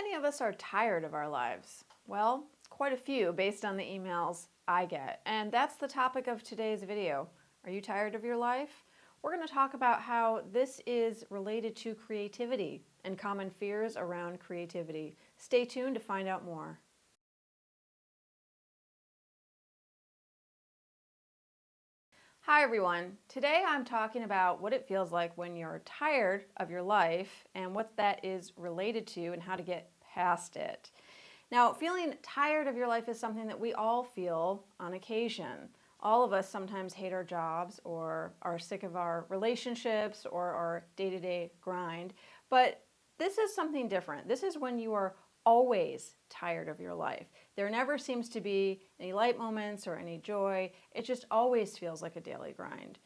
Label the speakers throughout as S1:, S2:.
S1: many of us are tired of our lives? Well, quite a few based on the emails I get. And that's the topic of today's video. Are you tired of your life? We're going to talk about how this is related to creativity and common fears around creativity. Stay tuned to find out more. Hi everyone. Today I'm talking about what it feels like when you're tired of your life and what that is related to and how to get past it. Now, feeling tired of your life is something that we all feel on occasion. All of us sometimes hate our jobs or are sick of our relationships or our day-to-day grind, but this is something different. This is when you are always tired of your life. There never seems to be any light moments or any joy. It just always feels like a daily grind.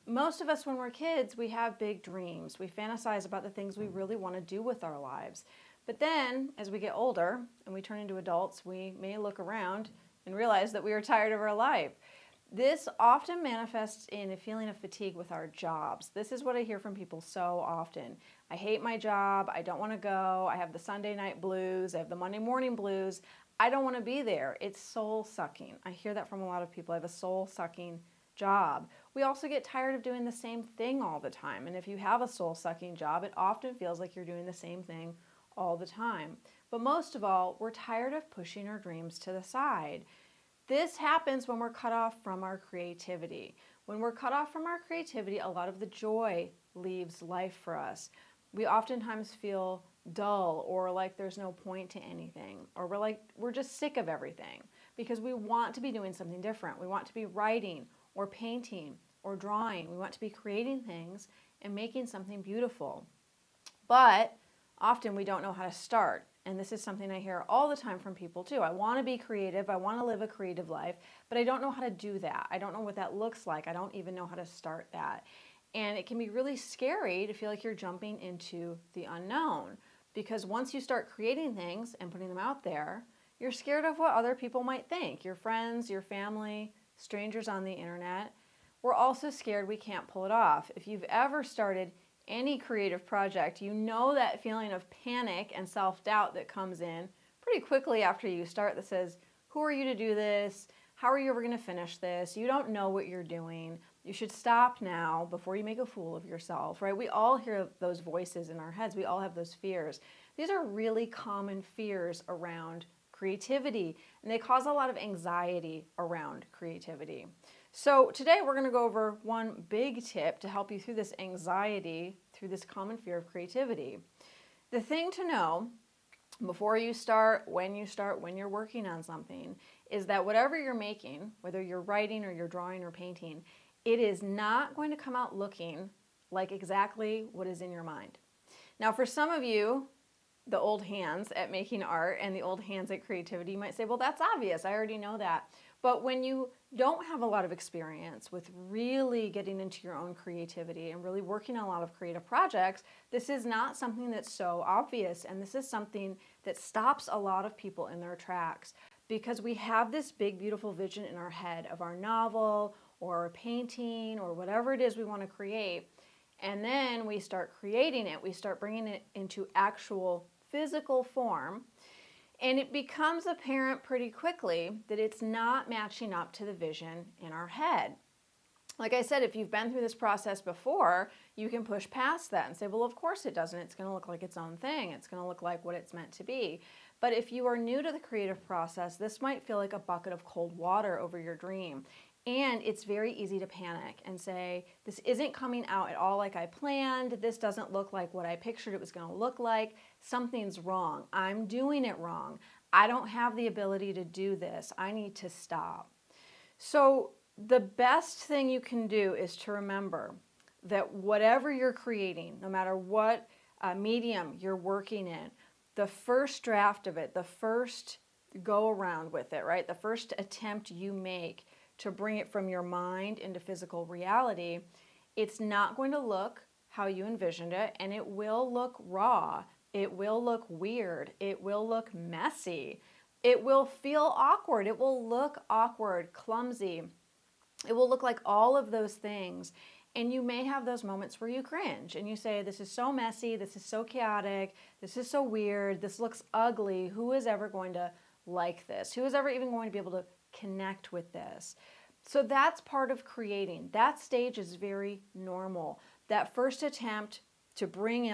S1: Most of us, when we're kids, we have big dreams. We fantasize about the things we really want to do with our lives. But then, as we get older and we turn into adults, we may look around and realize that we are tired of our life. This often manifests in a feeling of fatigue with our jobs. This is what I hear from people so often. I hate my job. I don't want to go. I have the Sunday night blues. I have the Monday morning blues. I don't want to be there. It's soul-sucking. I hear that from a lot of people. I have a soul-sucking job. We also get tired of doing the same thing all the time. And if you have a soul-sucking job, it often feels like you're doing the same thing all the time. But most of all, we're tired of pushing our dreams to the side. This happens when we're cut off from our creativity. When we're cut off from our creativity, a lot of the joy leaves life for us. We oftentimes feel dull or like there's no point to anything, or we're just sick of everything because we want to be doing something different. We want to be writing or painting or drawing. We want to be creating things and making something beautiful. But often we don't know how to start. And this is something I hear all the time from people too. I want to be creative. I want to live a creative life, but I don't know how to do that. I don't know what that looks like. I don't even know how to start that. And it can be really scary to feel like you're jumping into the unknown, because once you start creating things and putting them out there, you're scared of what other people might think. Your friends, your family, strangers on the internet. We're also scared we can't pull it off. If you've ever started any creative project, you know that feeling of panic and self-doubt that comes in pretty quickly after you start that says, who are you to do this? How are you ever going to finish this? You don't know what you're doing. You should stop now before you make a fool of yourself, right? We all hear those voices in our heads. We all have those fears. These are really common fears around creativity, and they cause a lot of anxiety around creativity. So today we're going to go over one big tip to help you through this anxiety, through this common fear of creativity. The thing to know before you start, when you're working on something, is that whatever you're making, whether you're writing or you're drawing or painting, it is not going to come out looking like exactly what is in your mind. Now, for some of you, the old hands at making art and the old hands at creativity, you might say, well, that's obvious. I already know that. But when you don't have a lot of experience with really getting into your own creativity and really working on a lot of creative projects, this is not something that's so obvious. And this is something that stops a lot of people in their tracks, because we have this big, beautiful vision in our head of our novel or a painting or whatever it is we want to create. And then we start creating it. We start bringing it into actual physical form. And it becomes apparent pretty quickly that it's not matching up to the vision in our head. Like I said, if you've been through this process before, you can push past that and say, well, of course it doesn't. It's going to look like its own thing. It's going to look like what it's meant to be. But if you are new to the creative process, this might feel like a bucket of cold water over your dream. And it's very easy to panic and say, this isn't coming out at all like I planned. This doesn't look like what I pictured it was going to look like. Something's wrong. I'm doing it wrong. I don't have the ability to do this. I need to stop. So the best thing you can do is to remember that whatever you're creating, no matter what medium you're working in, the first draft of it, the first go around with it, right? The first attempt you make to bring it from your mind into physical reality, it's not going to look how you envisioned it, and it will look raw. It will look weird. It will look messy. It will feel awkward. It will look awkward, clumsy. It will look like all of those things. And you may have those moments where you cringe and you say, this is so messy, this is so chaotic, this is so weird, this looks ugly. Who is ever going to like this? Who is ever even going to be able to connect with this? So that's part of creating. That stage is very normal. That first attempt to bring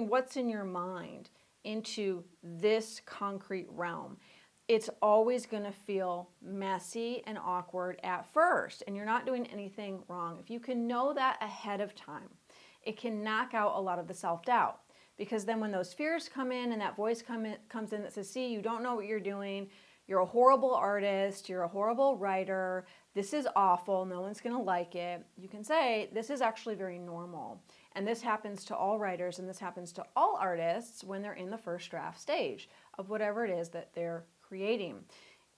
S1: what's in your mind into this concrete realm, it's always going to feel messy and awkward at first, and you're not doing anything wrong. If you can know that ahead of time, it can knock out a lot of the self-doubt. Because then when those fears come in and that voice comes in that says, see, you don't know what you're doing, you're a horrible artist, you're a horrible writer, this is awful, no one's going to like it, you can say, this is actually very normal. And this happens to all writers, and this happens to all artists when they're in the first draft stage of whatever it is that they're creating.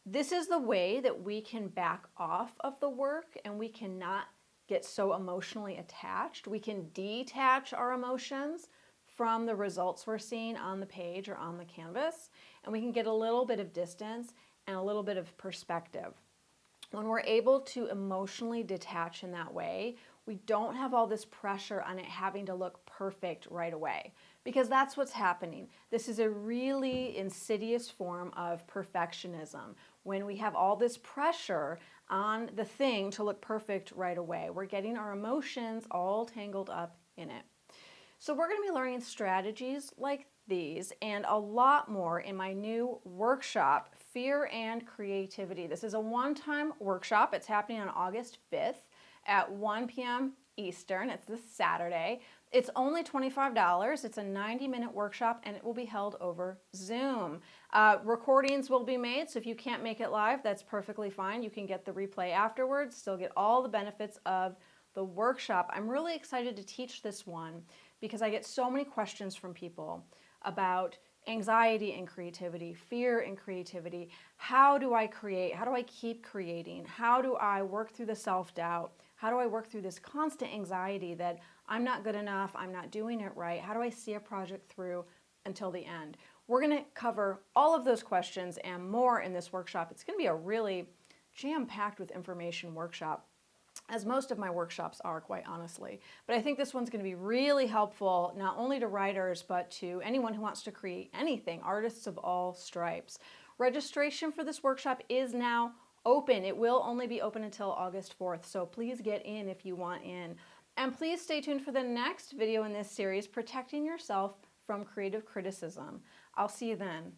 S1: This is the way that we can back off of the work, and we cannot get so emotionally attached. We can detach our emotions from the results we're seeing on the page or on the canvas, and we can get a little bit of distance and a little bit of perspective. When we're able to emotionally detach in that way, we don't have all this pressure on it having to look perfect right away, because that's what's happening. This is a really insidious form of perfectionism. When we have all this pressure on the thing to look perfect right away, we're getting our emotions all tangled up in it. So we're going to be learning strategies like these and a lot more in my new workshop, Fear and Creativity. This is a one-time workshop. It's happening on August 5th at 1 p.m. Eastern. It's this Saturday. It's only $25. It's a 90-minute workshop, and it will be held over Zoom. Recordings will be made, so if you can't make it live, that's perfectly fine. You can get the replay afterwards, still get all the benefits of the workshop. I'm really excited to teach this one because I get so many questions from people about anxiety and creativity, fear and creativity. How do I create? How do I keep creating? How do I work through the self-doubt? How do I work through this constant anxiety that I'm not good enough, I'm not doing it right? How do I see a project through until the end? We're going to cover all of those questions and more in this workshop. It's going to be a really jam-packed with information workshop, as most of my workshops are, quite honestly. But I think this one's going to be really helpful, not only to writers, but to anyone who wants to create anything, artists of all stripes. Registration for this workshop is now open. It will only be open until August 4th, so please get in if you want in. And please stay tuned for the next video in this series, Protecting Yourself from Creative Criticism. I'll see you then.